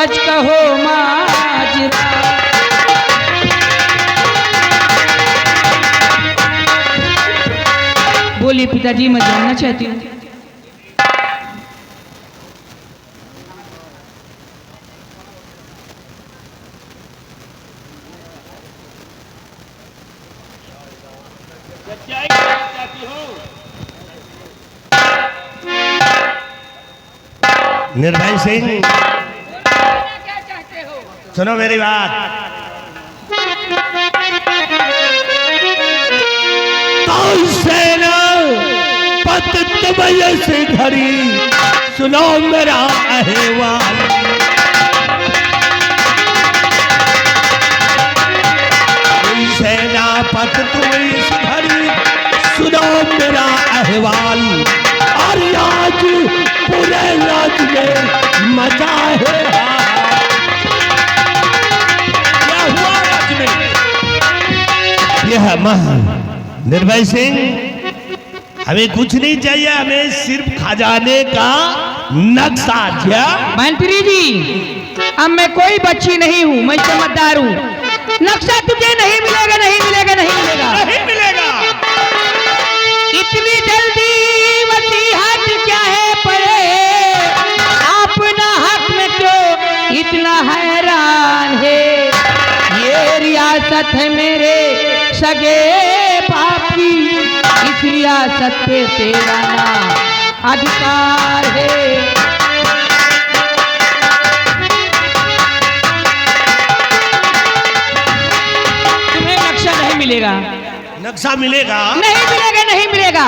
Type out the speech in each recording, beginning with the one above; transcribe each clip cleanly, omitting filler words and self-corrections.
सच कहो माजरा। बोलिए पिताजी, मैं जानना चाहती हूँ। निर्भय सिंह, सुनो मेरी बात। सेना पत तबय से घड़ी, सुनो मेरा अहवाल। सेना पत तबय से घड़ी, सुनो मेरा अहवाल। और आज पूरे राज में मचा है। क्या हुआ राज में? यह निर्भय सिंह, हमें कुछ नहीं चाहिए, हमें सिर्फ खजाने का नक्शा। क्या मंत्री जी, अब मैं कोई बच्ची नहीं हूँ, मैं समझदार हूँ। नक्शा तुझे नहीं मिलेगा, नहीं मिलेगा, नहीं मिलेगा, नहीं मिलेगा। इतनी जल्दी वसीहत क्या है पड़े, अपना हक में क्यों इतना हैरान है। ये रियासत है मेरे सगे बाप की, इस रियासत पे तेरा ना अधिकार है। तुम्हें नक्शा नहीं मिलेगा। नक्शा मिलेगा? नहीं मिलेगा, नहीं मिलेगा।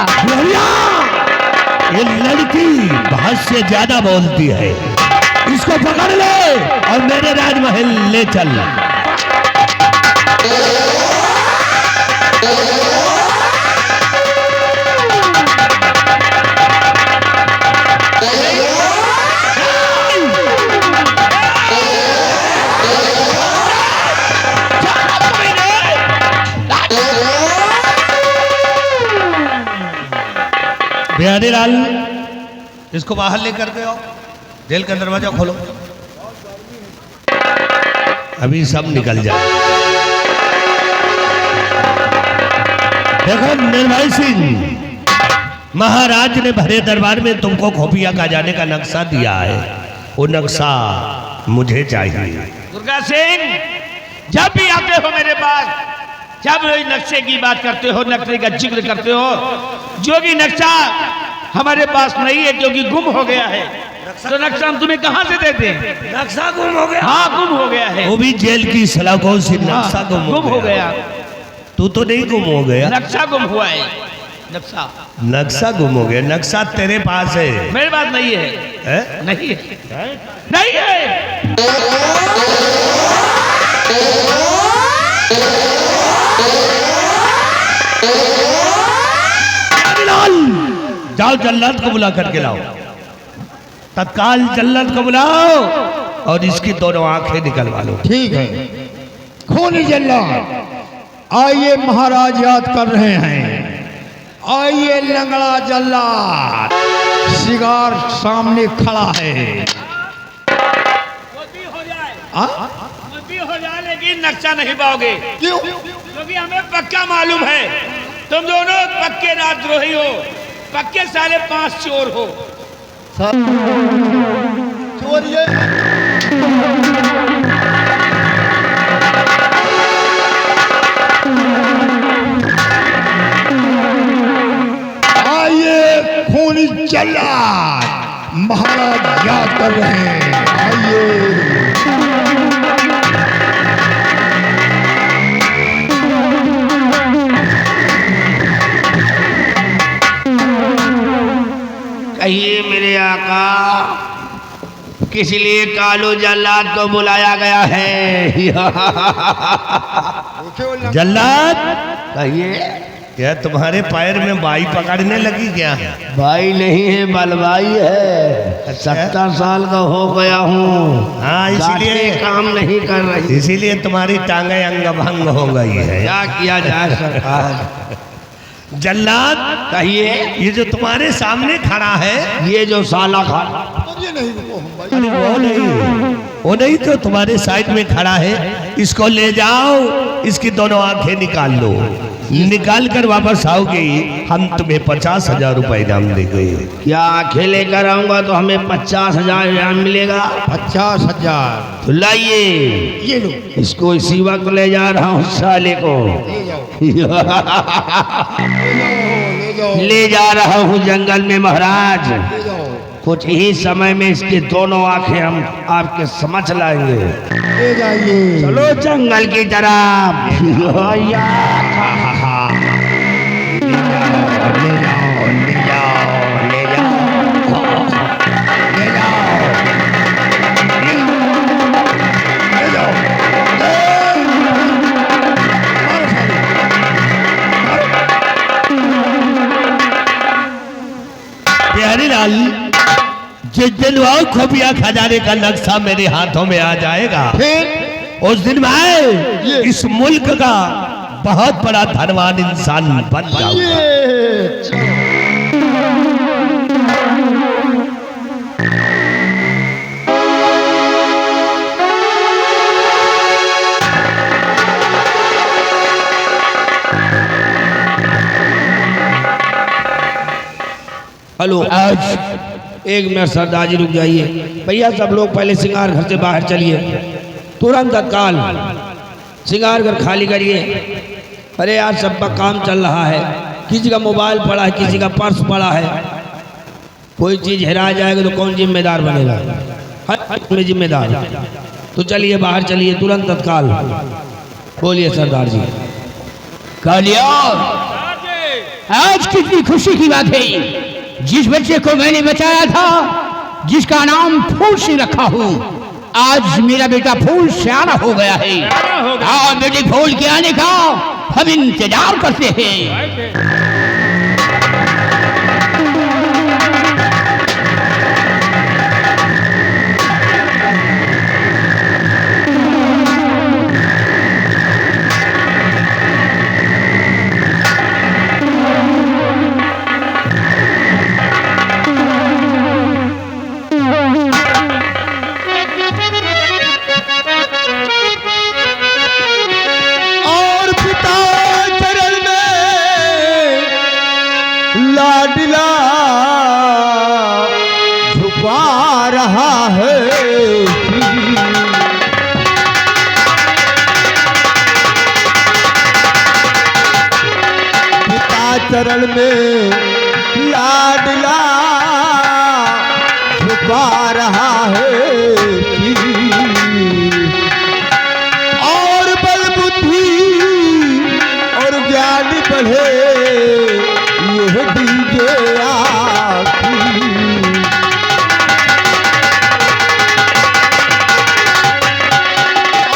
ये लड़की बहुत से ज्यादा बोलती है, इसको पकड़ ले और मेरे राजमहल ले चल। बिहारी लाल, इसको बाहर लेकर के आओ, जेल का दरवाजा खोलो, अभी सब निकल जाए। देखो निर्भय सिंह, महाराज ने भरे दरबार में तुमको खुफिया खजाने का नक्शा दिया है, वो नक्शा मुझे चाहिए। दुर्गा सिंह, जब भी आते हो मेरे पास, जब नक्शे की बात करते हो, नक्शे का जिक्र करते हो, जो भी नक्शा हमारे पास नहीं है क्योंकि गुम हो गया है, तो नक्शा हम तुम्हें कहां से देते हैं? नक्शा गुम हो गया? हाँ, गुम हो गया है। वो भी जेल की सलाखों से नक्शा गुम हो गया। तू तो नहीं गुम हो गया? नक्शा गुम हुआ है। नक्शा गुम हो गया। नक्शा तेरे पास है, मेरे पास नहीं है। नहीं है, नहीं है। जाओ जल्लाद को बुला करके लाओ, तत्काल जल्लाद को बुलाओ और इसकी दोनों आंखें निकलवा लो। ठीक है खूनी जल्लाद, आइए महाराज याद कर रहे हैं। आइए लंगड़ा जल्लाद, शिकार सामने खड़ा है। हो जाए लेकिन नक्शा नहीं पाओगे। क्यों? क्योंकि हमें पक्का मालूम है तुम दोनों पक्के राजद्रोही हो, पक्के साले 5 चोर हो। चोर ये आइए खूनी जल्लाद, महाराज याद कर रहे हैं। आइए कहिए मेरे आका, किस लिए कालू जल्लाद को बुलाया गया है? जल्लाद, कहिए। क्या तुम्हारे पैर में बाई पकड़ने लगी क्या? भाई नहीं है, बलवाई है। 70 साल का हो गया हूँ। हाँ, इसीलिए काम नहीं कर रही, इसीलिए तुम्हारी टांगें अंग भंग हो गई है। क्या किया जाए सरकार? जल्लाद, कहिए। ये जो तुम्हारे सामने खड़ा है, ये जो साला खड़ा, ये नहीं वो अरे वो नहीं, वो नहीं तो तुम्हारे साइड में खड़ा है, इसको ले जाओ, इसकी दोनों आंखें निकाल लो, निकाल कर वापस आओगे हम तुम्हें 50,000 रुपए इनाम देंगे। क्या आंखें लेकर आऊंगा तो हमें 50,000 इनाम मिलेगा? 50,000 तो लाइए, ये लो, इसको इसी वक्त ले जा रहा हूँ साले को। ले जाओ, ले जाओ, ले जा रहा हूँ जंगल में महाराज। ले जाओ, कुछ ही समय में इसकी दोनों आंखें हम आपके समझ लाएंगे। ले जाइए। चलो जंगल की तरफ। ले जाओ, ले जाओ, ले जाओ, ले जाओ, ले जाओ, ले जाओ। मारो साले, प्यारे लाल, जिस दिन वो खुफिया खजाने का नक्शा मेरे हाथों में आ जाएगा, फिर उस दिन मैं इस मुल्क का बहुत बड़ा धनवान इंसान बन जाऊंगा। हेलो, आज एक मिनट सरदार जी रुक जाइए। भैया सब लोग पहले सिंगार घर से बाहर चलिए, तुरंत तत्काल सिंगार घर खाली करिए। अरे आज सबका काम चल रहा है, किसी का मोबाइल पड़ा है, किसी का पर्स पड़ा है, कोई चीज हेरा जाएगा तो कौन जिम्मेदार बनेगा? हर में जिम्मेदार। तो चलिए बाहर चलिए तुरंत तत्काल। बोलिए सरदार जी। कालिया, आज कितनी खुशी की बात है, जिस बच्चे को मैंने बचाया था, जिसका नाम फूल सिंह रखा हूँ, आज मेरा बेटा फूल सियाना हो गया है। हाँ बेटे, फूल के आने का हम इंतजार करते हैं। लाडला झुका रहा है, पिता चरण में लाडला झुका रहा है, और बल बुद्धि और ज्ञान बढ़े यह दीजिए आखी।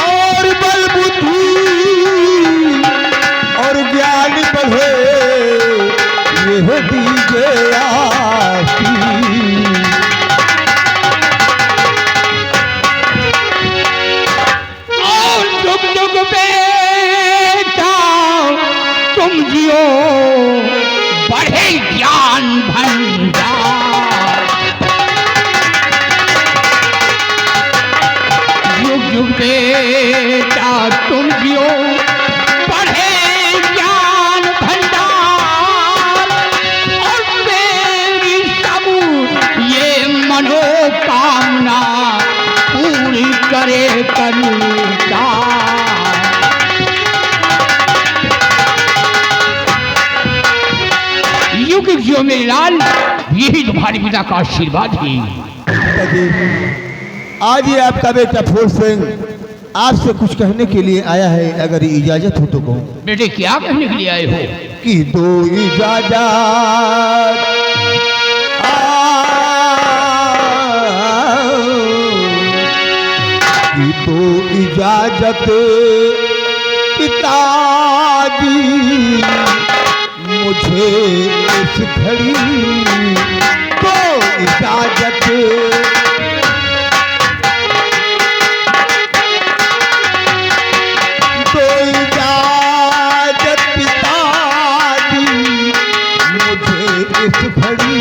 और बल बुद्धि और ज्ञान बढ़े यह दीजिए आखी। और जुग जुग बेटा तुम जियो, बढ़े ज्ञान भंडार। युग युग बेटा तुम जियो, बढ़े ज्ञान भंडार। और मेरी सब ये मनोकामना पूरी करे करुणा। युग जियो मेरे लाल, यही तुम्हारे पिता का आशीर्वाद ही। आज ये आपका बेटा फूल सिंह आपसे कुछ कहने के लिए आया है, अगर इजाजत हो तो कहूँ। बेटे क्या कहने के लिए आए हो? कि दो इजाजत कि दो इजाजत पिताजी मुझे इस घड़ी, तो इजाजत तो इजाजत पिताजी मुझे इस घड़ी,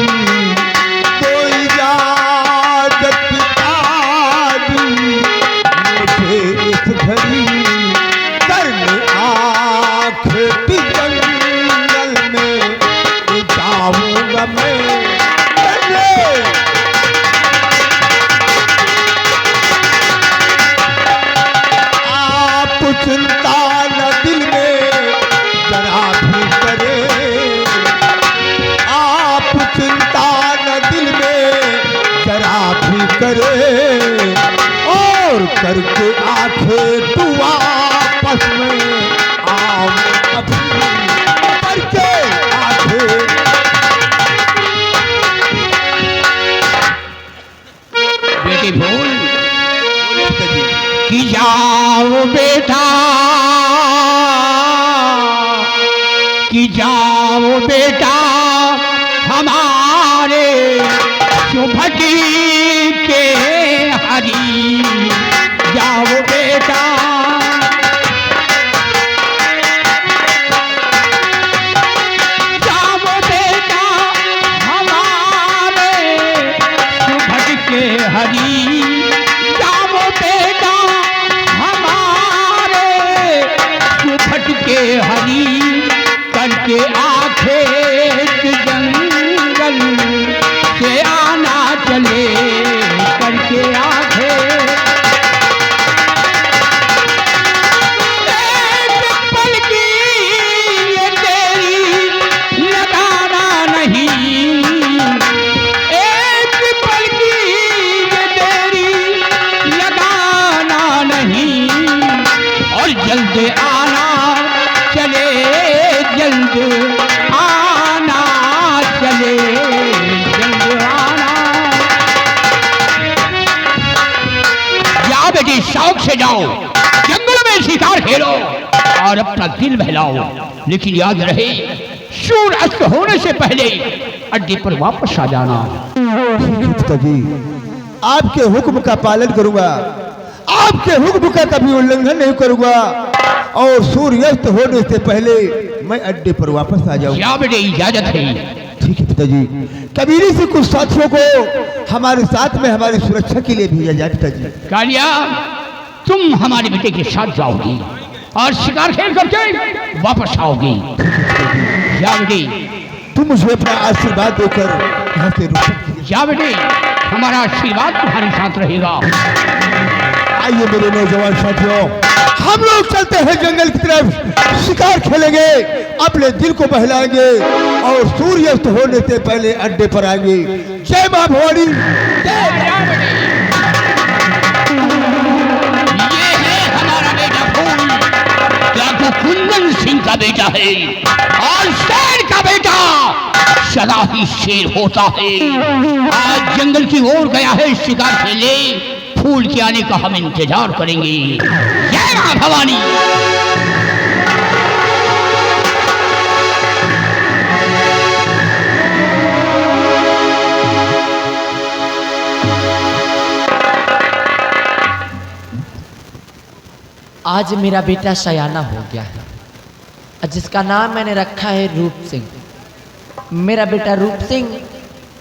तो इजाजत पिताजी करके आंखें तू आपस में आओ कभी करके आंखें। बेटी भूल कि जाओ बेटा, कि जाओ बेटा हमारे शुभटी के हरी, जाओ बेटा। जाओ बेटा हमारे शुभटी के हरी, जाओ बेटा हमारे शुभट के हरी, करके आखेट जंगल से आना चले, करके आखे पल की ये तेरी लगाना नहीं, एक पल की ये तेरी लगाना नहीं, और जल्द आना चले, जल्द आना चले, जल्द आना। जाओ बेटी शौक से जाओ, जंगल में शिकार खेलो और अपना दिल बहलाओ, लेकिन याद रहे सूर्य अस्त होने से पहले अड्डे पर वापस आ जाना। पिताजी आपके हुक्म का पालन करूंगा, आपके हुक्म का कभी उल्लंघन नहीं करूंगा, और सूर्यास्त होने से पहले मैं अड्डे पर वापस आ जाऊंगा। या बेटे इजाजत है। ठीक है पिताजी। कबीरे से कुछ साथियों को हमारे साथ में हमारी सुरक्षा के लिए भेजा जाए पिताजी। कालिया तुम हमारे बेटे के साथ जाओगी और शिकार खेल करके वापस आओगी। या बेटे तुम मुझे अपना आशीर्वाद देकर यहाँ से रुक सकती है। या बेटे हमारा आशीर्वाद तुम्हारे साथ रहेगा। आइए मेरे नौजवान साथियों, हम लोग चलते हैं जंगल की तरफ, शिकार खेलेंगे, अपने दिल को बहलाएंगे और सूर्यास्त होने से पहले अड्डे पर आएंगे। जय मां भवानी। ये है हमारा बेटा फूल, क्या तो कुंदन सिंह का बेटा है, और शेर का बेटा सदा ही शेर होता है। आज जंगल की ओर गया है शिकार खेले, फूल के आने का हम इंतजार करेंगे। जय मां भवानी। आज मेरा बेटा सयाना हो गया है, जिसका नाम मैंने रखा है रूप सिंह। मेरा बेटा रूप सिंह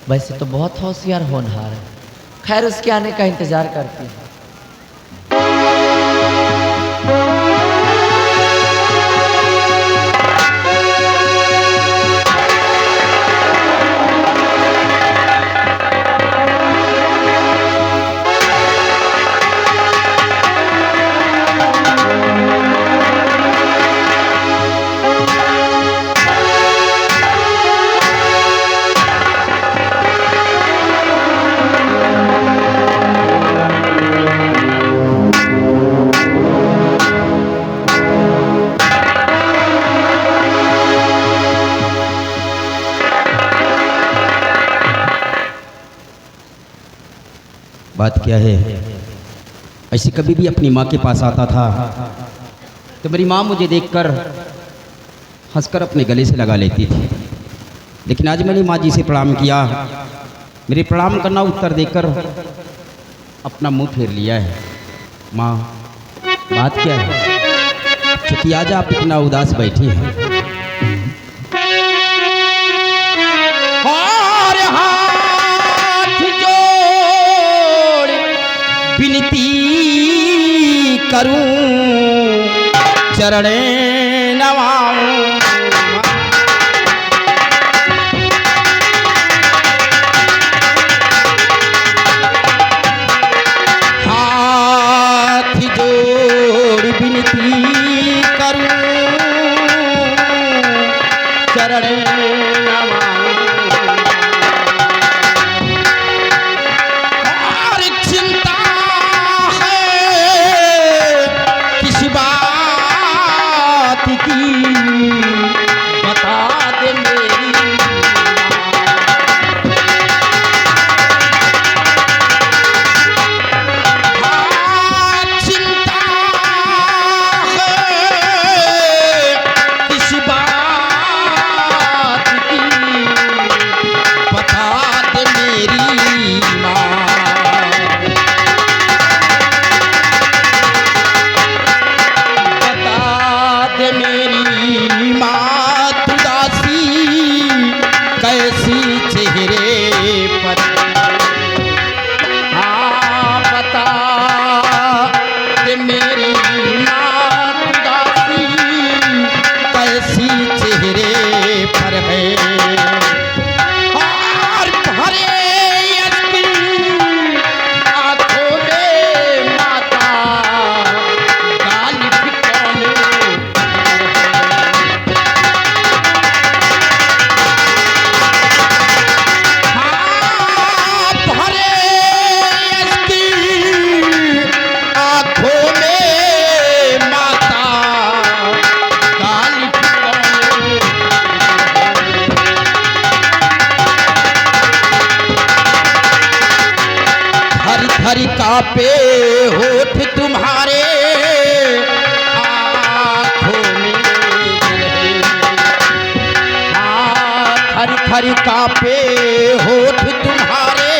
वैसे तो बहुत होशियार होनहार है, खैर उसके आने का इंतजार करती हूँ। बात क्या है, ऐसे कभी भी अपनी माँ के पास आता था तो मेरी माँ मुझे देखकर हंसकर अपने गले से लगा लेती थी, लेकिन आज मैंने माँ जी से प्रणाम किया, मेरे प्रणाम करना उत्तर देकर अपना मुंह फेर लिया है। माँ बात क्या है, क्योंकि आज आप इतना उदास बैठी हैं। और हाथ जोड़ विनती करूं, चरणे नवाऊं। हाथ जोड़ विनती करूं, चरणे नवाऊं। और चिंता है की बता दे मेरी चिंता है किस बात की बता दे मेरी माँ मेरी मात उदासी कैसी चेहरे पर हाँ बता दे मेरी मात उदासी कैसी चेहरे पर है और भरे आंखों में माता गाली हरी कापे होठ तुम्हारे आँखों में हरी हरी कापे होठ तुम्हारे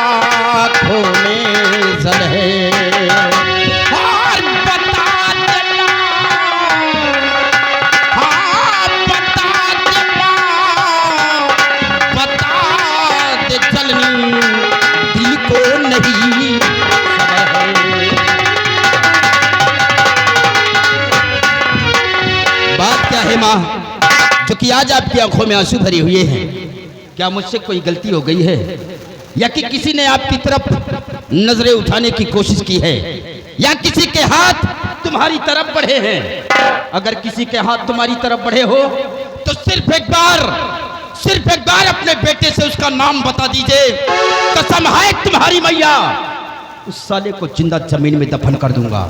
आँखों में जल है और बता देना हाँ बता दे चलनी दिल को नहीं बात क्या है माँ जो कि आज आपकी आंखों में आंसू भरे हुए हैं क्या मुझसे कोई गलती हो गई है या कि किसी ने आपकी तरफ नजरें उठाने की कोशिश की है या किसी के हाथ तुम्हारी तरफ बढ़े हैं अगर किसी के हाथ तुम्हारी तरफ बढ़े हो तो सिर्फ एक बार अपने बेटे से उसका नाम बता दीजिए कसम है तुम्हारी मैया उस साले को जिंदा जमीन में दफन कर दूंगा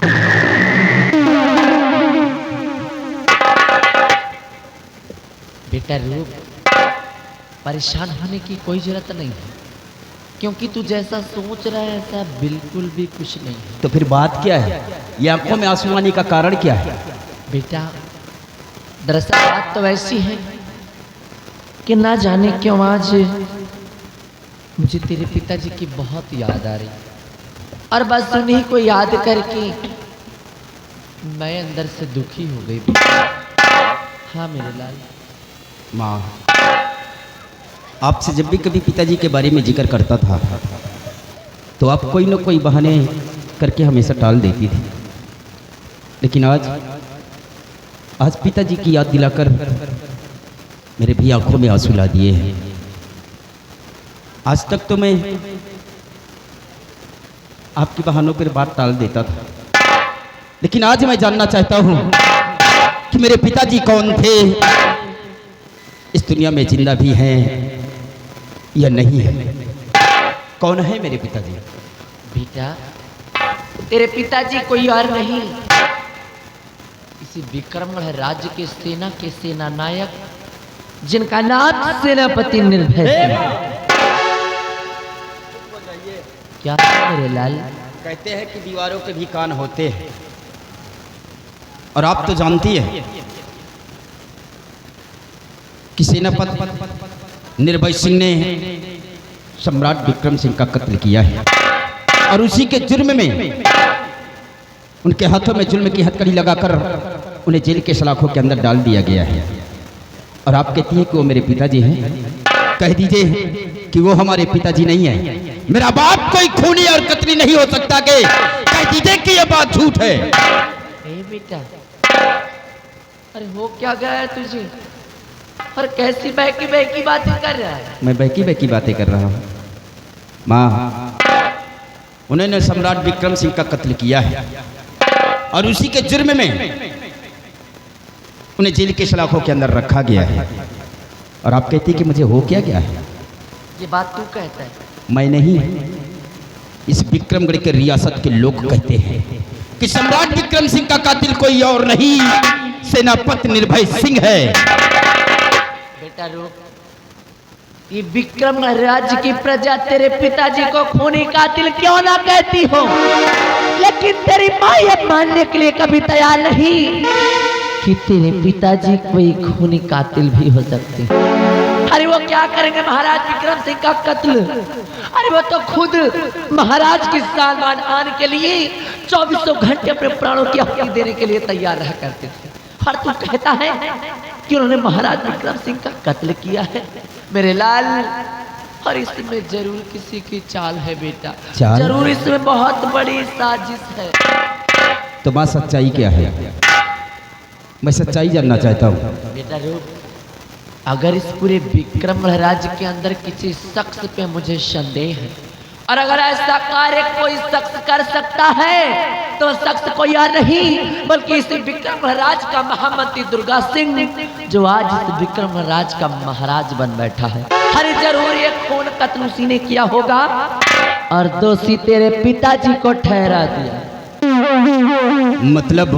बेटा रूप परेशान होने की कोई जरूरत नहीं है क्योंकि तू जैसा सोच रहा है ऐसा बिल्कुल भी कुछ नहीं है। तो फिर बात क्या है ये आंखों में आंसू आने का कारण क्या है बेटा दरअसल बात तो ऐसी है कि ना जाने क्यों आज मुझे तेरे पिताजी की बहुत याद आ रही और बस उन्हीं को याद करके मैं अंदर से दुखी हो गई। हाँ मेरे लाल माँ आपसे जब भी कभी पिताजी के बारे में जिक्र करता था तो आप कोई न कोई बहाने करके हमेशा टाल देती थी लेकिन आज पिताजी की याद दिलाकर मेरे भी आंखों में आंसू ला दिए हैं। आज तक तो मैं आपके बहानों पर बात टाल देता था लेकिन आज मैं जानना चाहता हूं कि मेरे पिताजी कौन थे इस दुनिया में जिंदा भी हैं या नहीं है कौन है मेरे पिताजी बेटा तेरे पिताजी कोई और नहीं इसी विक्रमगढ़ राज्य के सेना नायक जिनका नाम सेनापति निर्भय सिंह। क्या मेरे लाल कहते हैं कि दीवारों के भी कान होते हैं और आप तो जानती है कि सेनापति निर्भय सिंह ने सम्राट विक्रम सिंह का कत्ल किया है और उसी के जुर्म में उनके हाथों में जुल्म की हथकड़ी लगाकर उन्हें जेल के सलाखों के अंदर डाल दिया गया है और आप कहती हैं कि वो मेरे पिताजी हैं। कह दीजिए कि वो हमारे पिताजी नहीं है। मेरा बाप कोई खूनी और कतली नहीं हो सकता के कह दीजिए कि ये बात झूठ है। बेटा अरे हो क्या गया है तुझे और कैसी बहकी बहकी बातें कर रहा है। मैं बहकी बहकी बातें कर रहा हूँ माँ उन्होंने सम्राट विक्रम सिंह का कत्ल किया है और उसी के जुर्म में उन्हें जेल के सलाखों के अंदर रखा गया है और आप कहती कि मुझे हो क्या गया है। ये बात तू कहता है मैं नहीं इस विक्रमगढ़ के रियासत के लोग कहते हैं कि सम्राट विक्रम सिंह का कातिल कोई और नहीं सेनापति निर्भय सिंह है। बेटा रूप, ये विक्रम राज्य की प्रजा तेरे पिताजी को खूनी कातिल क्यों ना कहती हो, लेकिन तेरी माँ ये मानने के लिए कभी तैयार नहीं कि तेरे पिताजी कोई खूनी कातिल भी हो सकते। अरे वो क्या करेंगे महाराज विक्रम सिंह का कत्ल? अरे वो तो खुद महाराज की सम्मान आने के लिए 2400 घंटे अपने प्राणों की आहुति देने के लिए तैयार रहा करते थे। और तू कहता है कि उन्होंने महाराज विक्रम सिंह का कत्ल किया है? मेरे लाल, और इसमें जरूर किसी की चाल है बेटा, चाल? जरूर इसमें बहुत बड़ी साजिश है। तो माँ सच्चाई क्या है? मैं सच्चाई जानना चाहता हूँ। बेटा रूप, अगर इस पूरे विक्रम राज्य के अंदर किसी शख्स पे मुझे संदेह है, और अगर ऐसा कार्य कोई शख्स कर सकता है तो शख्स कोई और नहीं बल्कि इस विक्रम राज का महामंत्री दुर्गा सिंह, जो आज इस विक्रम राज का महाराज बन बैठा है। हर जरूर ये खून कत्ल उसी ने किया होगा और दोषी तेरे पिताजी को ठहरा दिया। मतलब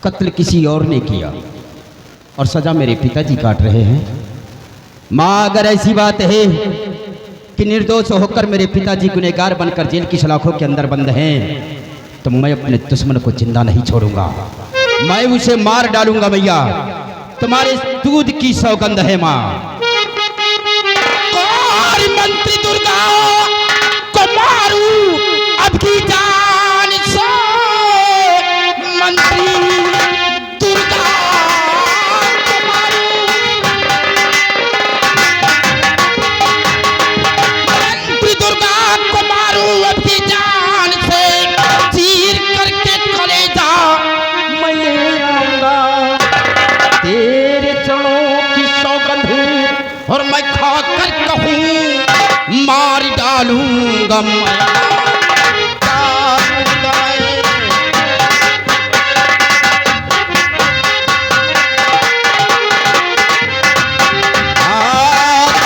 कत्ल किसी और ने किया और सजा मेरे पिताजी काट रहे हैं। माँ, अगर ऐसी बात है कि निर्दोष होकर मेरे पिताजी गुनहगार बनकर जेल की सलाखों के अंदर बंद हैं, तो मैं अपने दुश्मन को जिंदा नहीं छोड़ूंगा, मैं उसे मार डालूंगा। भैया, तुम्हारे दूध की सौगंध है माँ। और मंत्री दुर्गा को मारू अब की जान से, मंत्री दुर्गा को मारू, मंत्री दुर्गा को मारू अब की जान से, चीर करके कलेजा मैं ले आऊंगा। तेरे चरणों की सौगंध और मैं खाकर कहूँ मार डालूंगा मैं।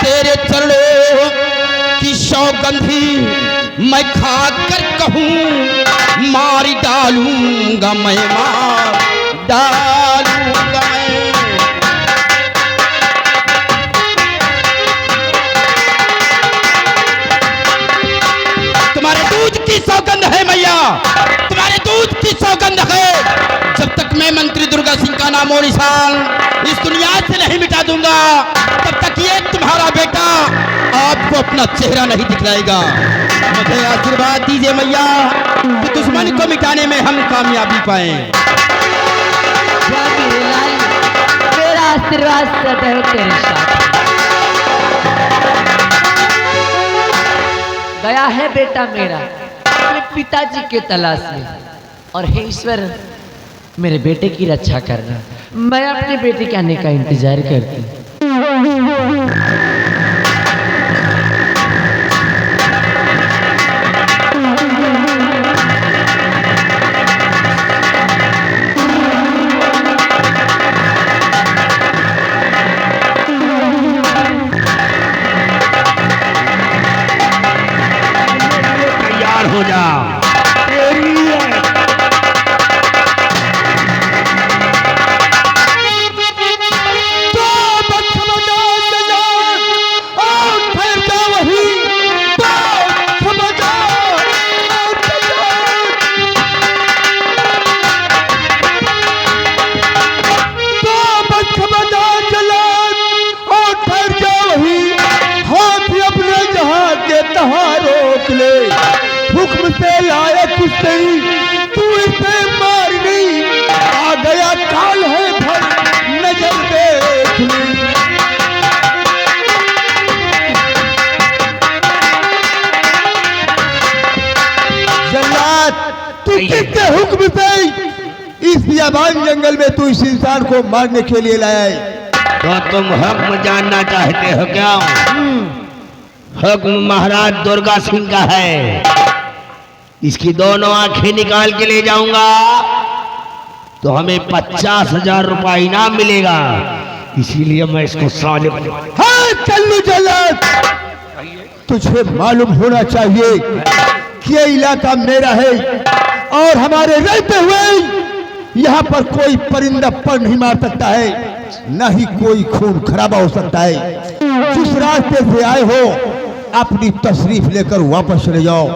तेरे चरणों की सौगंधी मैं खाकर कहूँ मार डालूंगा मैं, मार डालूंगा मैं। तुम्हारे दूध की सौगंध है मैया, तुम्हारे दूध की सौगंध है। जब तक मैं मंत्री दुर्गा सिंह का नामो निशान इस दुनिया से नहीं मिटा दूंगा, तब तक ये तुम्हारा बेटा आपको अपना चेहरा नहीं दिखलाएगा। मुझे आशीर्वाद दीजिए मैया कि दुश्मन को मिटाने में हम कामयाबी पाए। मेरा आशीर्वाद सदैव तेरे साथ। गया है बेटा मेरा अपने पिताजी के तलाश में, और हे ईश्वर मेरे बेटे की रक्षा करना। मैं अपने बेटे के आने का इंतजार करती हूँ। तैयार हो जा। हुक्म से लायक नहीं, तू इसे मारनी, आ गया काल है भर नजर देख ली। जल्लाद, तू किसके हुक्म से इस बियाबान जंगल में तू इस इंसान को मारने के लिए लाया है? तो तुम हुक्म जानना चाहते हो क्या? हुक्म महाराज दुर्गा सिंह का है। इसकी दोनों आंखें निकाल के ले जाऊंगा तो हमें 50,000 रुपया इनाम मिलेगा, इसीलिए मैं इसको साले। हाँ चल्लू जल्लाद, तुझे मालूम होना चाहिए कि ये इलाका मेरा है और हमारे रहते हुए यहाँ पर कोई परिंदा पर नहीं मार सकता है, न ही कोई खून खराबा हो सकता है। जिस रास्ते से आए हो अपनी तशरीफ लेकर वापस चले जाओ,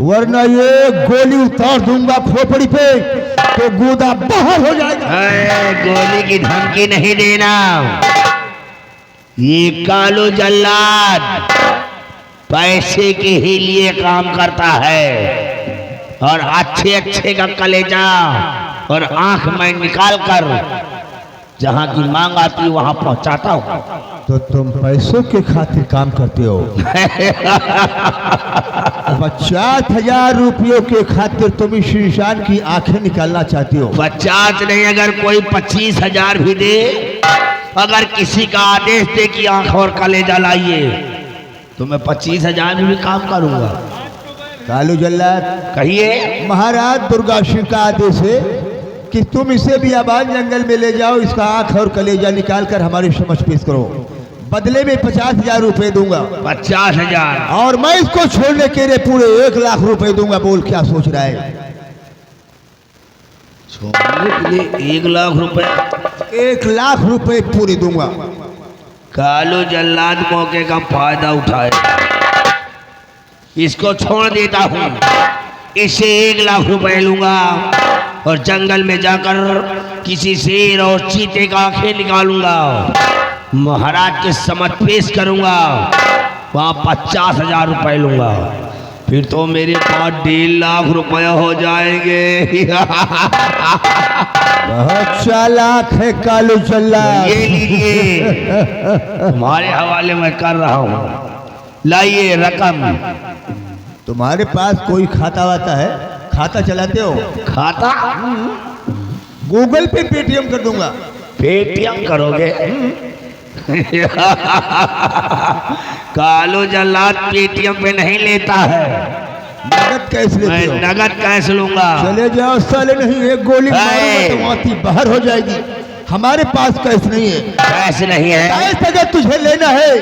वरना ये गोली उतार दूंगा खोपड़ी पे तो गूदा बाहर हो जाएगा। गोली की धमकी नहीं देना। ये कालू जल्लाद पैसे के ही लिए काम करता है और अच्छे अच्छे का कलेजा और आंख में निकाल कर जहां की मांग आती वहां पहुंचाता हूं। तो तुम पैसों के खातिर काम करते हो? 50,000 रुपयों के खातिर तुम इस इंसान की आंखें निकालना चाहती हो? 50 नहीं, अगर कोई 25,000 भी दे, अगर किसी का आदेश दे कि आंख और कलेजा लाइए, तो मैं 25,000 में भी काम करूंगा। कालू जल्लाद, कहिए। महाराज दुर्गा सिंह का आदेश है कि तुम इसे भी आबाद जंगल में ले जाओ, इसका आंख और कलेजा निकाल कर हमारे समक्ष पेश करो। बदले में 50,000 रुपए दूंगा। 50,000? और मैं इसको छोड़ने के लिए पूरे 1 लाख रुपए दूंगा। बोल क्या सोच रहा है? छोड़ने के लिए 1 लाख रुपए? 1 लाख रुपए पूरे दूंगा। कालू जल्लाद मौके का फायदा उठाए, इसको छोड़ देता हूँ। इससे 1 लाख रुपए लूंगा और जंगल में जाकर किसी शेर और चीते का आंखें निकालूंगा, महाराज के समझ पेश करूंगा, वहां 50,000 रुपए लूंगा। फिर तो मेरे पास 1.5 लाख रुपए हो जाएंगे। बहुत चालाक है कालू जल्लाद। ये लीजिए, तुम्हारे हवाले में कर रहा हूँ। लाइए रकम। तुम्हारे पास कोई खाता वाता है? खाता चलाते हो? खाता? गूगल पे पेटीएम कर दूंगा। पेटीएम करोगे? कालू जल्लाद पेटीएम पे नहीं लेता है। नगद कैश लेते मैं हो? नगद कैश लूंगा। चले जाओ साले, नहीं एक गोली मारूंगा तो आती बाहर हो जाएगी। हमारे पास कैश नहीं है। कैश नहीं है? कैश अगर तुझे लेना है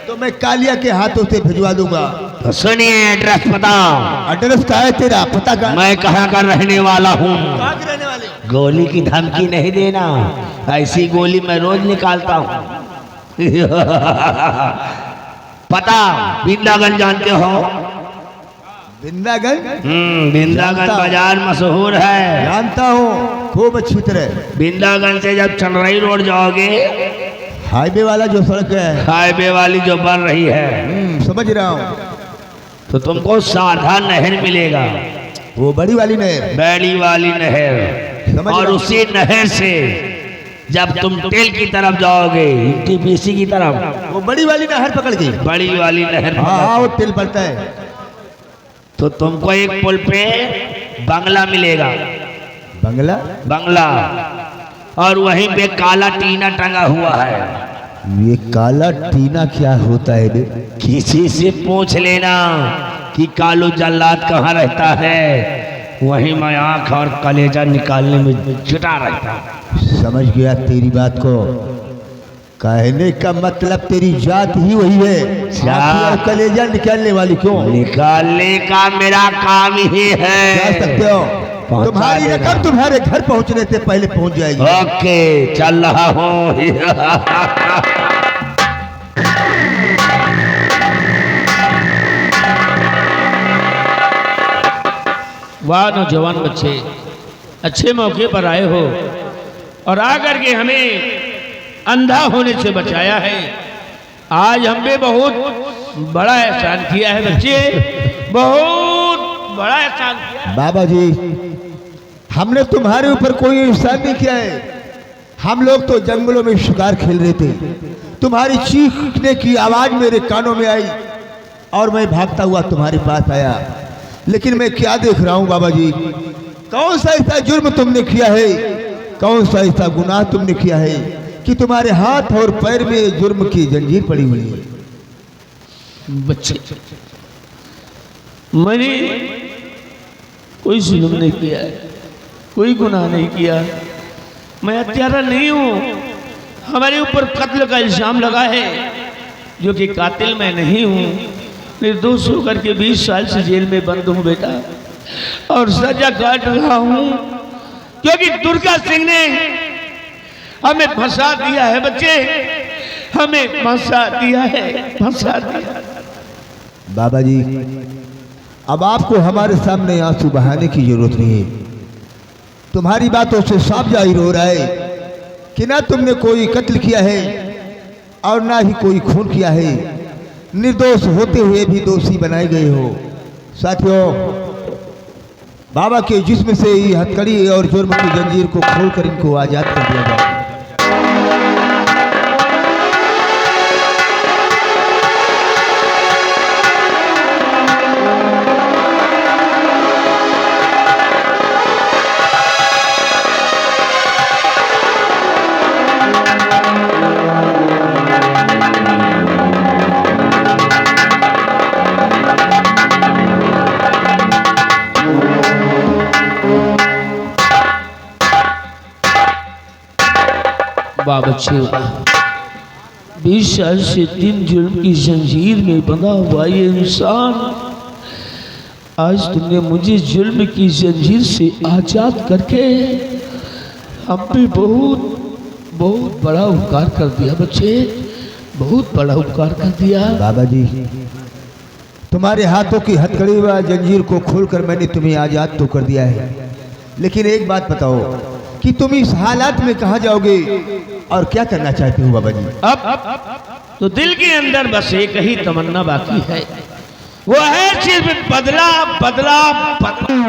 तो मैं कालिया के हाथों से भिजवा दूंगा। तो सुनिए, एड्रेस बताओ। एड्रेस क्या है तेरा? पता का? मैं कहाँ का रहने वाला हूँ? कहाँ के रहने वाले हो? गोली की धमकी नहीं देना, ऐसी गोली मैं रोज निकालता हूँ। पता बिंदागंज जानते हो? बिंदागंज? बिंदागंज जानता हूँ। बाजार मशहूर है। जानता हूँ खूब अच्छी तरह। बिंदागंज से जब चंद्रई रोड जाओगे, हाईवे वाला जो सड़क है, हाईवे वाली जो बन रही है, समझ रहा हूँ, तो तुमको साधा नहर मिलेगा। वो बड़ी वाली नहर? बड़ी वाली नहर। समझ और रहा हूँ। उसी नहर से जब तुम तेल की तरफ जाओगे, टीपीसी की तरफ, वो बड़ी वाली नहर पकड़ के? बड़ी वाली नहर हाँ, वो तेल पड़ता है। तो तुमको एक पुल पे बंगला मिलेगा। बंगला? बंगला, और वहीं पे काला टीना टंगा हुआ है। ये काला टीना क्या होता है बे? किसी से पूछ लेना कि कालू जल्लाद कहाँ रहता है, वहीं मैं आंख और कलेजा निकालने में जुटा रहता हूं। समझ गया तेरी बात को। कहने का मतलब तेरी जात ही वही है, आंखें और कलेजा निकालने वाली। क्यों? निकालने का मेरा काम ही है। जा सकते हो। पहुंचा तुम्हारी देना। रकम तुम्हारे घर पहुंचने से पहले पहुंच जाएगी। ओके, चल रहा हूँ। वाह नौजवान बच्चे, अच्छे मौके पर आए हो और आकर के हमें अंधा होने से बचाया है। आज हम पे बहुत बड़ा एहसान किया है बच्चे, बहुत बड़ा एहसान किया है। बाबा जी, हमने तुम्हारे ऊपर कोई एहसान नहीं किया है। हम लोग तो जंगलों में शिकार खेल रहे थे, तुम्हारी चीखने की आवाज मेरे कानों में आई और मैं भागता हुआ तुम्हारे पास आया। लेकिन मैं क्या देख रहा हूँ बाबा जी, कौन सा ऐसा जुर्म तुमने किया है, कौन सा ऐसा गुनाह तुमने किया है कि तुम्हारे हाथ और पैर में जुर्म की जंजीर पड़ी हुई है? बच्चे, मैंने कोई जुल्म नहीं किया है, कोई गुनाह नहीं किया, मैं हत्यारा नहीं हूँ। हमारे ऊपर कत्ल का इल्जाम लगा है, जो कि कातिल मैं नहीं हूँ। निर्दोष होकर के 20 साल से जेल में बंद हूँ बेटा, और सजा काट रहा हूँ। क्योंकि दुर्गा सिंह ने हमें फंसा दिया है बच्चे, हमें फंसा दिया है, फंसा दिया। बाबा जी, अब आपको हमारे सामने आंसू बहाने की जरूरत नहीं है। तुम्हारी बातों से साफ जाहिर हो रहा है कि ना तुमने कोई कत्ल किया है और ना ही कोई खून किया है। निर्दोष होते हुए भी दोषी बनाए गए हो। साथियों, बाबा के जिस्म से ही हथकड़ी और जुर्म की जंजीर को खोलकर इनको आजाद कर दिया जाए। वाह बच्चे, 20 साल से दिन जुल्म की जंजीर में बंधा हुआ ये इंसान, आज तुमने मुझे जुल्म की जंजीर से आजाद करके हम पे बहुत बहुत बड़ा उपकार कर दिया बच्चे, बहुत बड़ा उपकार कर दिया। बाबा जी, तुम्हारे हाथों की हथकड़ी व जंजीर को खोलकर मैंने तुम्हें आजाद तो कर दिया है, लेकिन एक बात बताओ कि तुम इस हालात में कहाँ जाओगे और क्या करना चाहते हो बाबा जी? अब तो दिल के अंदर बस एक ही तमन्ना बाकी है, वो है सिर्फ बदला बदला बदला।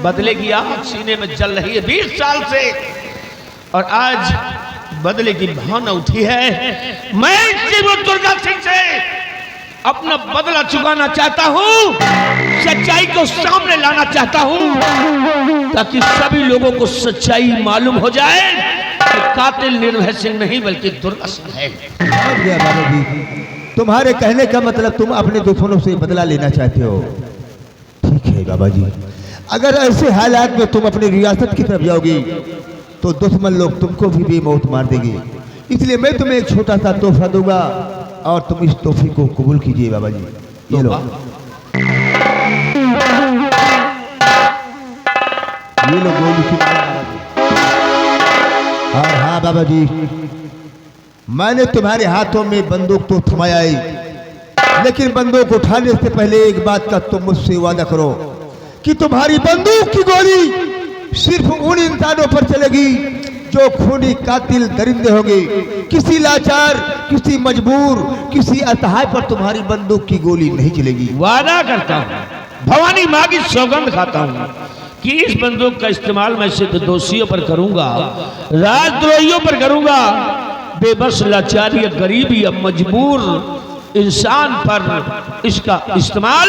बदले की आग सीने में जल रही है 20 साल से, और आज बदले की भावना उठी है। मैं सिर्फ दुर्गा सिंह से अपना बदला चुकाना चाहता हूँ, सच्चाई को सामने लाना चाहता हूँ, ताकि सभी लोगों को सच्चाई मालूम हो जाए कि कातिल निर्भय सिंह नहीं बल्कि दुर्गा सिंह है। समझ गया बाबा जी, तुम्हारे कहने का मतलब तुम अपने दुश्मनों से बदला लेना चाहते हो। ठीक है बाबा जी, अगर ऐसे हालात में तुम अपनी रियासत की तरफ जाओगी तो दुश्मन लोग तुमको भी बेमौत मार देंगे। इसलिए मैं तुम्हें एक छोटा सा तोहफा दूंगा और तुम इस तोहफे को कबूल कीजिए बाबा जी। ये लो, ये लो गोली की माला बाबा जी। और हाँ बाबा जी, मैंने तुम्हारे हाथों में बंदूक तो थमाया है, लेकिन बंदूक उठाने से पहले एक बात का तुम मुझसे वादा करो कि तुम्हारी बंदूक की गोली सिर्फ उन इंसानों पर चलेगी जो खूनी कातिल दरिंदे होंगे। किसी लाचार, किसी मजबूर, किसी असहाय पर तुम्हारी बंदूक की गोली नहीं चलेगी। वादा करता हूँ, भवानी माँ की सौगंध खाता हूँ कि इस बंदूक का इस्तेमाल मैं सिर्फ दोषियों पर करूंगा, राजद्रोहियों पर करूंगा, बेबस लाचार या गरीब या मजबूर इंसान पर इसका इस्तेमाल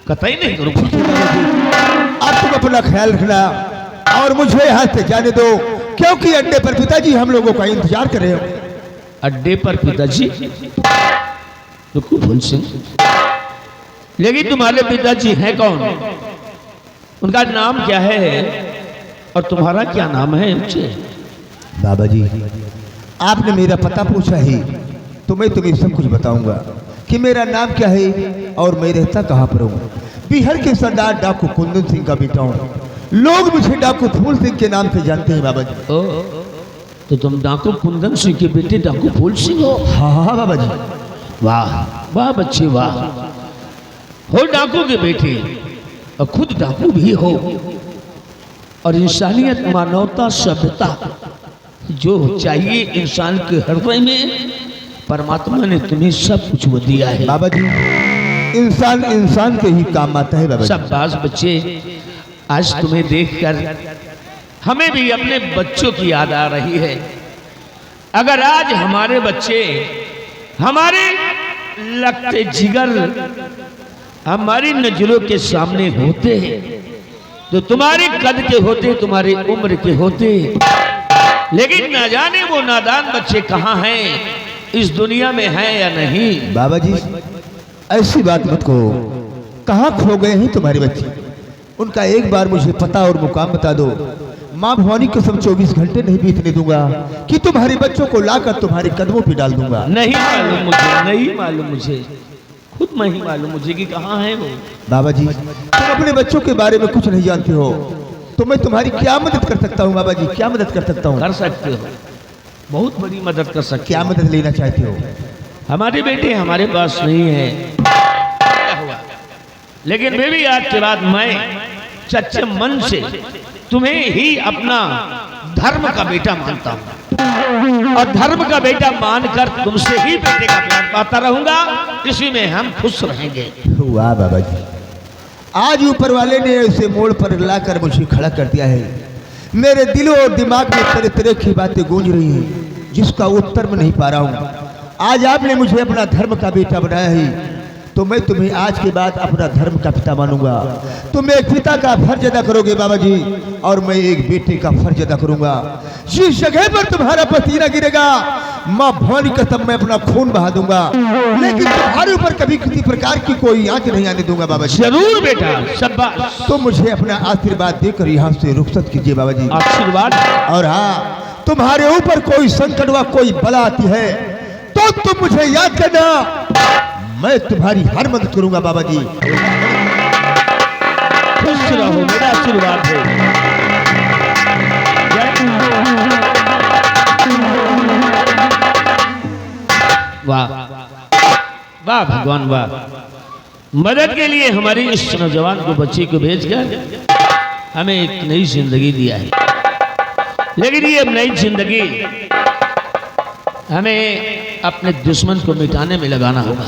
कतई नहीं करूंगा। अब तुम अपना ख्याल रखना और मुझे यहाँ से जाने दो, क्योंकि अड्डे पर पिताजी हम लोगों का इंतजार कर रहे हो। अड्डे पर पिताजी? रुको फूल सिंह, लेकिन तुम्हारे पिताजी हैं कौन? उनका नाम क्या है और तुम्हारा क्या नाम है? बाबा जी, आपने मेरा पता पूछा है तो मैं तुम्हें सब कुछ बताऊंगा कि मेरा नाम क्या है और मैं रहता कहाँ पर हूँ। बिहार के सरदार डाकू कुंदन सिंह का बेटा हूँ। लोग मुझे डाकू फूल सिंह के नाम से जानते हैं बाबा जी। तो तुम डाकू कुंदन सिंह के बेटे डाकू फूल सिंह हो? हाँ हाँ बाबा जी। वाह वाह बच्चे वाह, हो डाकू के बेटे और खुद डाकू भी हो, और इंसानियत, मानवता, सभ्यता जो चाहिए इंसान के हृदय में, परमात्मा ने तुम्हें सब कुछ वो दिया है। बाबा जी, इंसान इंसान के ही काम आता है बाबा जी। शाबाश बच्चे, आज तुम्हें देखकर हमें भी अपने बच्चों की याद आ रही है। अगर आज हमारे बच्चे हमारे लगते जिगर हमारी नजरों के सामने होते तो तुम्हारे कद के होते, तुम्हारी उम्र के होते, लेकिन न जाने वो नादान बच्चे कहाँ हैं, इस दुनिया में हैं या नहीं। बाबा जी, ऐसी बात मत कहो। कहाँ खो गए हैं तुम्हारे बच्चे? उनका एक बार मुझे पता और मुकाम बता दो। माँ भवानी कसम 24 घंटे नहीं बीतने दूंगा कि तुम्हारे बच्चों को लाकर तुम्हारे कदमों पे डाल दूंगा। नहीं मालूम मुझे, नहीं मालूम मुझे, खुद में ही मालूम मुझे कि कहाँ है वो। बाबा जी, तुम अपने बच्चों के बारे में कुछ नहीं जानते हो। तो मैं तुम्हारी क्या मदद कर सकता हूँ बाबा जी, क्या मदद कर सकता हूँ? कर सकते हो, बहुत बड़ी मदद कर सकते क्या हो। मदद लेना चाहते हो? हमारे बेटे हमारे पास नहीं है, लेकिन मैं भी आज के बाद मैं सच्चे मन से तुम्हें ही अपना धर्म का बेटा मानता हूँ, और धर्म का बेटा मानकर तुमसे ही बेटे का प्यार पाता रहूंगा। इसी में हम खुश रहेंगे। वाह बाबा जी, आज ऊपर वाले ने उसे मोड़ पर लाकर मुझे खड़ा कर दिया है। मेरे दिल और दिमाग में तरह तरह की बातें गूंज रही हैं, जिसका उत्तर मैं नहीं पा रहा हूँ। आज आपने मुझे अपना धर्म का बेटा बनाया है, तो मैं तुम्हें आज के बाद अपना धर्म का पिता मानूंगा। तुम एक पिता का फर्ज अदा करोगे बाबा जी, और मैं एक बेटे का फर्ज अदा करूंगा। जिस जगह पर तुम्हारा पसीना गिरेगा, माँ भवानी कसम मैं अपना खून बहा दूंगा, लेकिन तुम्हारे ऊपर कभी किसी प्रकार की कोई आंच नहीं आने दूंगा बाबा जी। जरूर बेटा, शाबाश। तो मुझे अपना आशीर्वाद देकर यहाँ से रुखसत कीजिए बाबा जी। आशीर्वाद। और हाँ, तुम्हारे ऊपर कोई संकट व कोई बला आती है तो तुम मुझे याद करना, मैं तुम्हारी हर मदद करूंगा बाबा जी। खुश रहो, मेरा आशीर्वाद है। वाह वाह भगवान वाह, मदद के लिए हमारी इस नौजवान को, बच्चे को भेजकर हमें एक नई जिंदगी दिया है। लेकिन ये नई जिंदगी हमें अपने दुश्मन को मिटाने में लगाना होगा।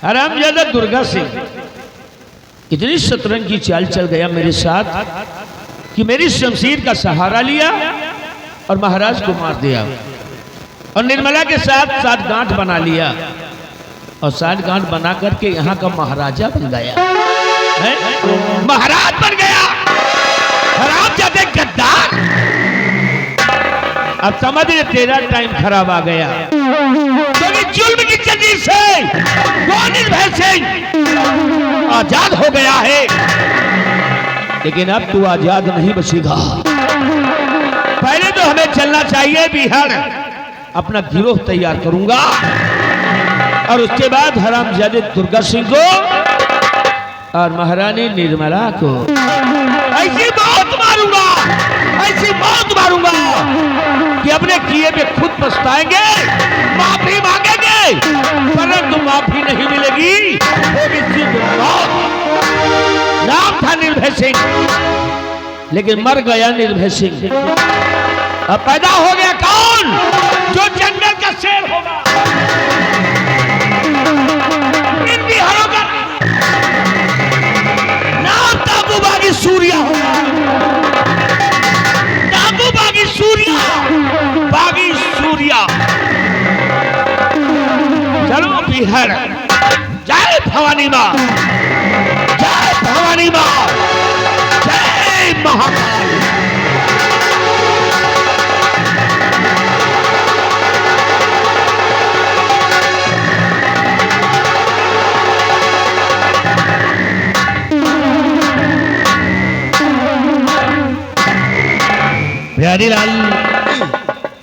हरामजादा दुर्गा सिंह इतनी शतरंज की चाल चल गया मेरे साथ कि मेरी शमशीर का सहारा लिया और महाराज को मार दिया, और निर्मला के साथ साथ गांठ बना लिया, और साठ गांठ बना करके यहाँ का महाराजा बन गया है? महाराज बन गया, हरामजादे गद्दार। अब समझ ले, तेरा टाइम खराब आ गया, क्योंकि जुल्म की जंजीर से वो निर्भय सिंह आजाद हो गया है, लेकिन अब तू आजाद नहीं बचेगा। पहले तो हमें चलना चाहिए बिहार, अपना गिरोह तैयार करूंगा, और उसके बाद हरामजादे दुर्गा सिंह को और महारानी निर्मला को ऐसी मौत मारूंगा, ऐसी मौत मारूंगा कि अपने किए पे खुद पछताएंगे, माफी मांगेंगे, परंतु माफी नहीं मिलेगी, होगी सिर्फ मौत। नाम था निर्भय सिंह, लेकिन मर गया निर्भय सिंह। अब पैदा हो गया कौन? जो जंगल का शेर होगा, इन बिहारों का नाम ताबू बागी सूर्या होगा। ताबू बागी सूर्या, बागी सूर्या। चलो बिहार, जय भवानी माँ, जय भवानी माँ, जय महाकाल। प्यारीलाल,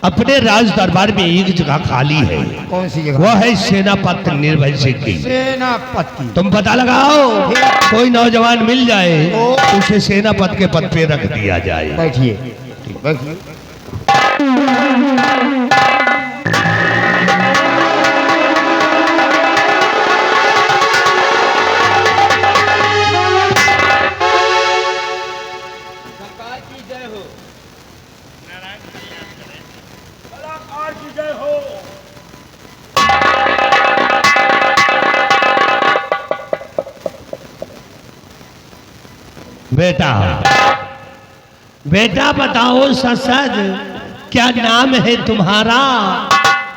अपने राज दरबार में एक जगह खाली है। कौन सी जगह? वो है सेनापति निर्भय सिंह की। सेनापति। तुम पता लगाओ, कोई नौजवान मिल जाए तो उसे सेनापति के पद पे रख दिया जाए। बैठिए, बैठिए। बेटा, बेटा बताओ सच क्या नाम है तुम्हारा,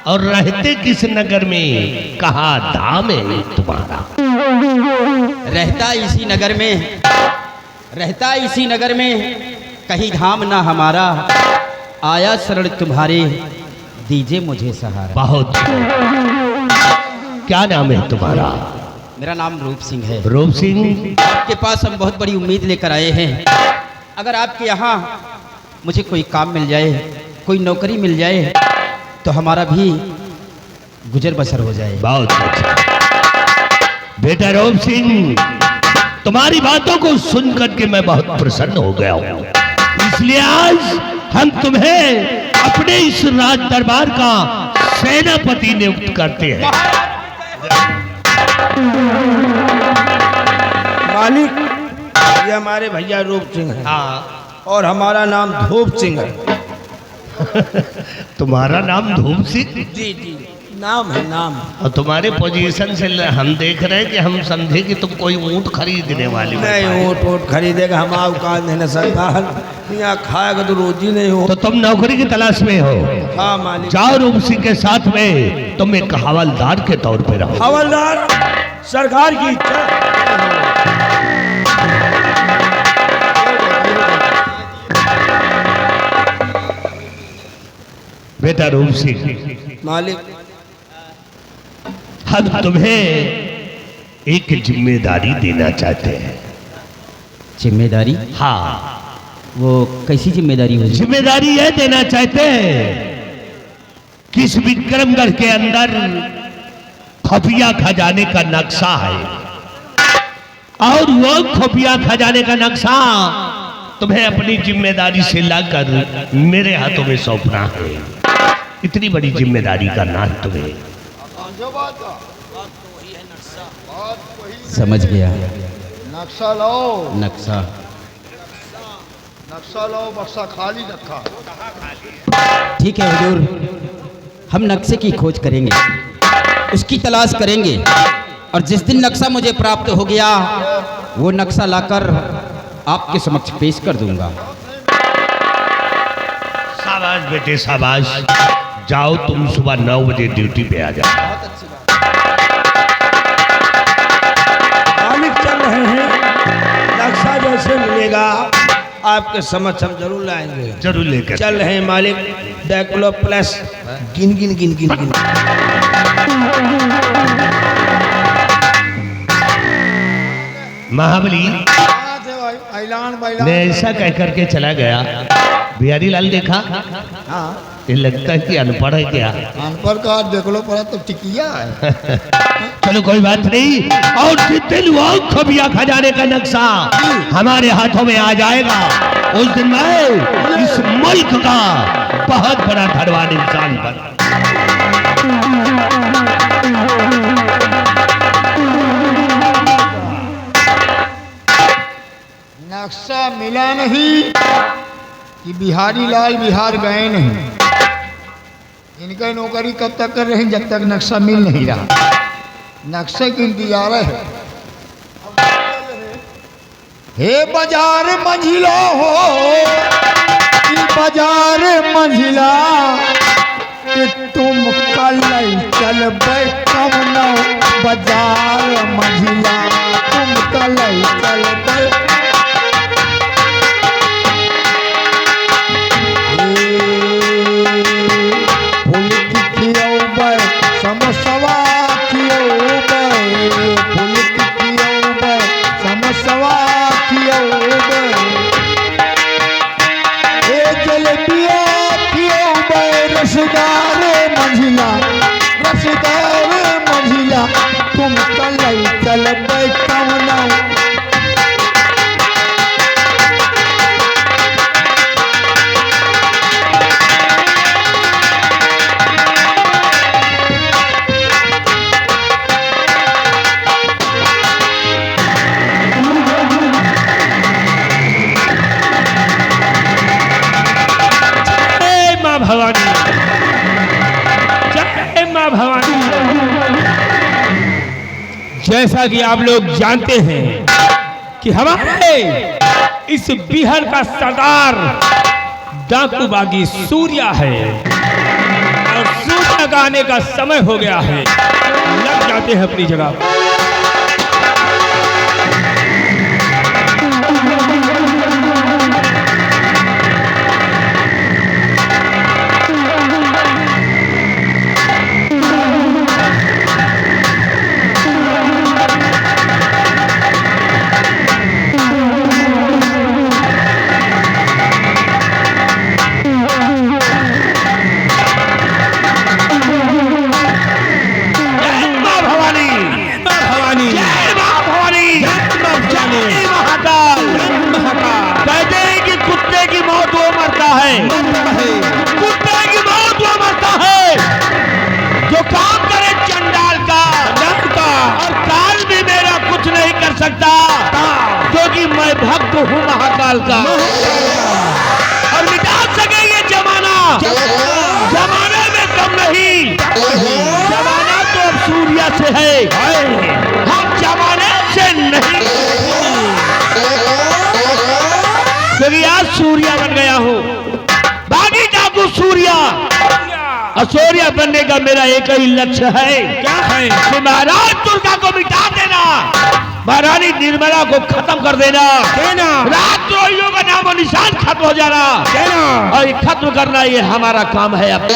और रहते किस नगर में, कहाँ धाम है तुम्हारा? रहता इसी नगर में, रहता इसी नगर में, कहीं धाम ना हमारा, आया शरण तुम्हारे, दीजिए मुझे सहारा। बहुत। क्या नाम है तुम्हारा? मेरा नाम रूप सिंह है। रूप सिंह, आपके पास हम बहुत बड़ी उम्मीद लेकर आए हैं। अगर आपके यहाँ मुझे कोई काम मिल जाए, कोई नौकरी मिल जाए, तो हमारा भी गुजर बसर हो जाए। बहुत अच्छा। बेटा रूप सिंह, तुम्हारी बातों को सुनकर के मैं बहुत प्रसन्न हो गया हूं। इसलिए आज हम तुम्हें अपने इस राज दरबार का सेनापति नियुक्त करते हैं। मालिक, ये हमारे भैया रूप सिंह है। हाँ, और हमारा नाम धूप सिंह है। तुम्हारा नाम धूप सिंह? जी जी, नाम है नाम। और तुम्हारे पोजीशन से हम देख रहे हैं कि हम समझे कि तुम कोई ऊंट खरीदने वाली हो। नहीं, ऊँट खरीदेगा हम औकात नहीं ना सरकार, यहाँ खाएगा तो रोजी नहीं हो। तो तुम नौकरी की तलाश में हो? हाँ मालिक। जाओ रूप सिंह के साथ में तुम एक हवलदार के तौर पे रहो। हवलदार सरकार की इच्छा। बेटा रूप सिंह, मालिक, हम तुम्हें एक जिम्मेदारी देना चाहते हैं। जिम्मेदारी? हाँ, वो कैसी जिम्मेदारी होगी? जिम्मेदारी यह देना चाहते हैं कि इस विक्रमगढ़ के अंदर खुफिया खजाने का नक्शा है, और वो खुफिया खजाने का नक्शा तुम्हें अपनी जिम्मेदारी से लाकर मेरे हाथों में सौंपना है। इतनी बड़ी जिम्मेदारी करना है तुम्हें। समझ गया। नक्शा लाओ, नक्शा? नक्शा लाओ, बक्सा खाली रखा। ठीक है हुजूर, हम नक्शे की खोज करेंगे, उसकी तलाश करेंगे, और जिस दिन नक्शा मुझे प्राप्त हो गया वो नक्शा लाकर आपके समक्ष पेश कर दूंगा। शाबाश बेटे शाबाश। जाओ, तुम सुबह 9 बजे ड्यूटी पे आ जाओ। मालिक चल रहे हैं, नक्शा जैसे मिलेगा आपके समक्ष हम जरूर लाएंगे। जरूर लेकर चल रहे हैं मालिक। देख लो प्लस गिन गिन गिन गिन गिन। महाबली ऐलान ने ऐसा कह करके चला गया। बिहारी लाल देखा, हाँ, ये लगता है कि अनपढ़ है क्या? अनपढ़ का देख लो पड़ा तो टिकिया है। चलो कोई बात नहीं। और जिस दिन वो खुफिया खजाने का नक्शा हमारे हाथों में आ जाएगा, उस दिन मैं इस मुल्क का बहुत बड़ा धनवान इंसान बन। नक्शा मिला नहीं कि बिहारी लाल बिहार गए नहीं। इनका नौकरी कब तक कर रहे हैं? जब तक नक्शा मिल नहीं रहा। नक्शे की इंतजार है। हे बाजार मंझिला हो, कि बाजार मंझिला, कि तुम कल चल कमनो बाजार मंझिला, तुम कल चल समसवा रसदार मंझिला, रसदार मंझिला, तुम कल चल कमनो। भवानी, जय मां भवानी। जैसा कि आप लोग जानते हैं कि हमारे इस बिहार का सरदार डाकू बागी सूर्या है, और सूर्या का आने का समय हो गया है। लग जाते हैं अपनी जगह। महाकाल का और मिटा सके ये जमाना। जमाने में कम नहीं, जमाना तो अब सूर्य से है, हम जमाने से नहीं। क्योंकि आज सूर्य बन गया हूँ, बागी डाकू सूर्य। सूर्य बनने का मेरा एक ही लक्ष्य है, क्या है? कि महाराज दुर्गा को मिटा देना, महारानी निर्मला को खत्म कर देना, राजद्रोहियों का नामो निशान खत्म हो जाना, और ये खत्म करना ये हमारा काम है। अब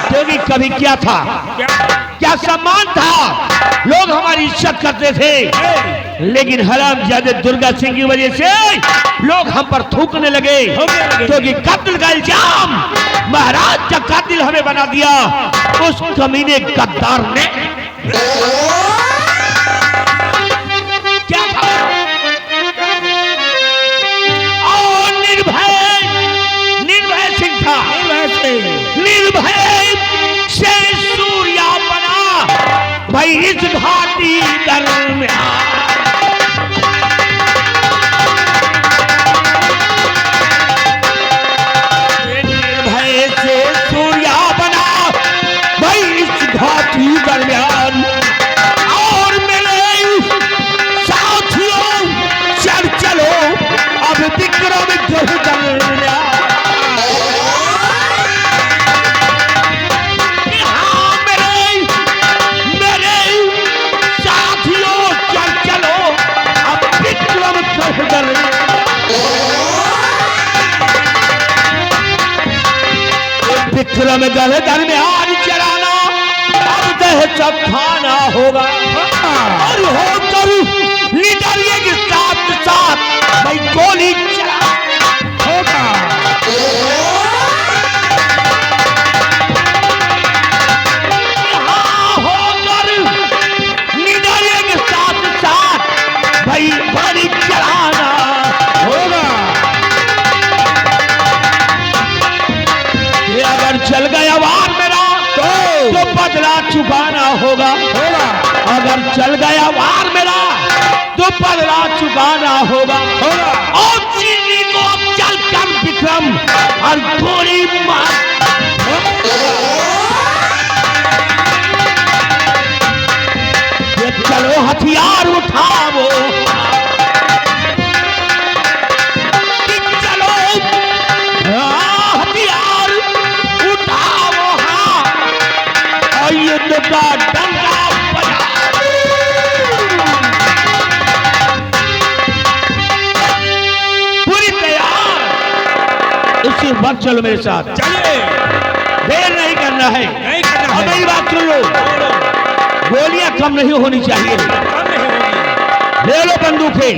क्योंकि कभी क्या था, क्या सम्मान था, लोग हमारी इज्जत करते थे, लेकिन हरामजादे दुर्गा सिंह की वजह से लोग हम पर थूकने लगे, क्योंकि कत्ल का इल्जाम महाराज का कातिल हमें बना दिया उस कमीने गद्दार ने। क्या था? और निर्भय सिंह था, निर्भय से सूर्या बना भाई इस घाटी दरमियान। निर्भय से सूर्या बना भाई इस घाटी दरमियान। और मेरे साथियों चल चलो अब विक्रम दरमियान। विक्रम गल दरमियान चलाना अब दहशत खाना होगा, और होकर निडरिए के साथ साथ भाई गोली चला होगा। होकर निडरिए के साथ साथ भाई गोली चलाना होगा। अगर चल गया वार मेरा तो बदला चुकाना होगा। अगर चल गया वार मेरा तो बदला चुकाना होगा। और चीनी को अब चलकर विक्रम और गोली मार। चलो हथियार उठाओ, चलो हथियार उठाओ, हाँ, और युद्ध का डंका बजाओ। पूरी तैयार, इसी वक्त चलो मेरे साथ, चलिए, देर नहीं करना है। अब मेरी बात सुन लो, गोलियां कम नहीं होनी चाहिए। ले लो बंदूकें,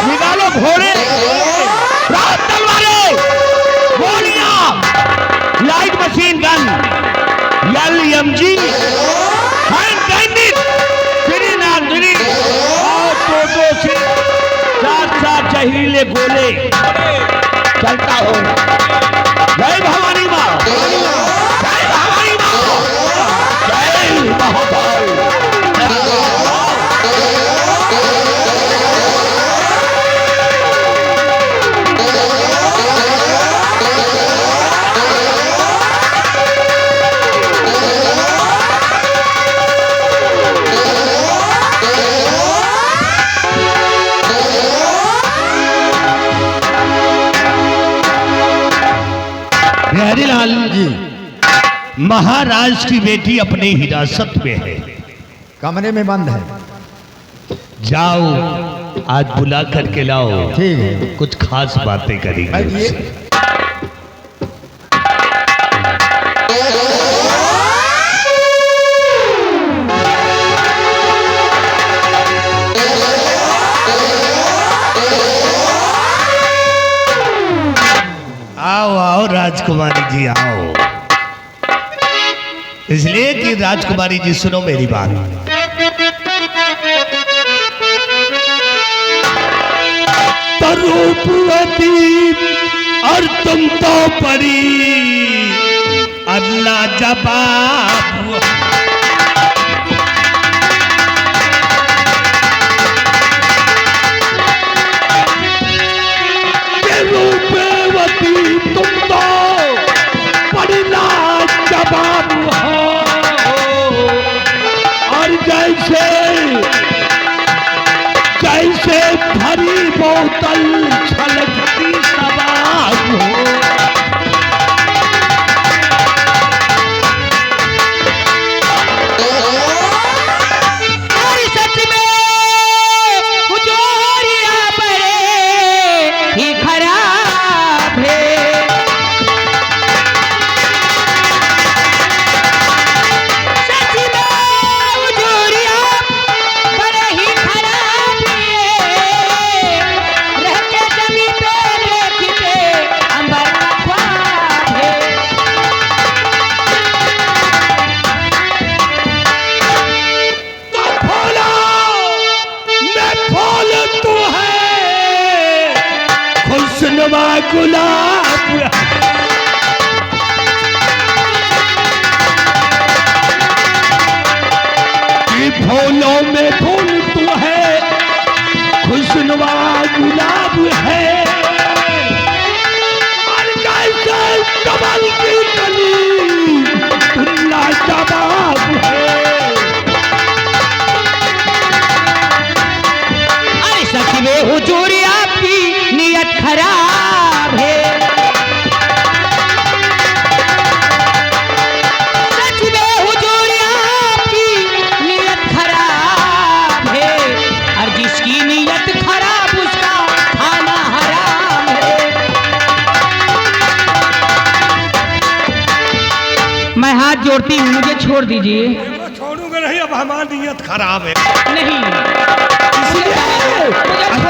निकालो घोड़े, तलवारें, गोलियां, light machine gun, LMG, hand grenade, grenade, और टोटो से साथ जहरीले गोले चलता हो। जय भवानी माँ, जय भवानी माँ, जय महाकाल। बिहारीलाल जी, महाराज की बेटी अपनी हिरासत में है, कमरे में बंद है। जाओ आज बुला करके लाओ, ठीक है, कुछ खास बातें करेंगे। आओ आओ राजकुमारी जी आओ। इसलिए कि राजकुमारी जी सुनो मेरी बात, रूपवती और तुम तो परी अल्लाह जवाब। हाथ जोड़ती हूँ, मुझे छोड़ दीजिए। छोड़ूंगा नहीं, अब हमारी नीयत खराब है। नहीं,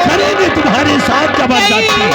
करेंगे तुम्हारे साथ जबरदस्ती।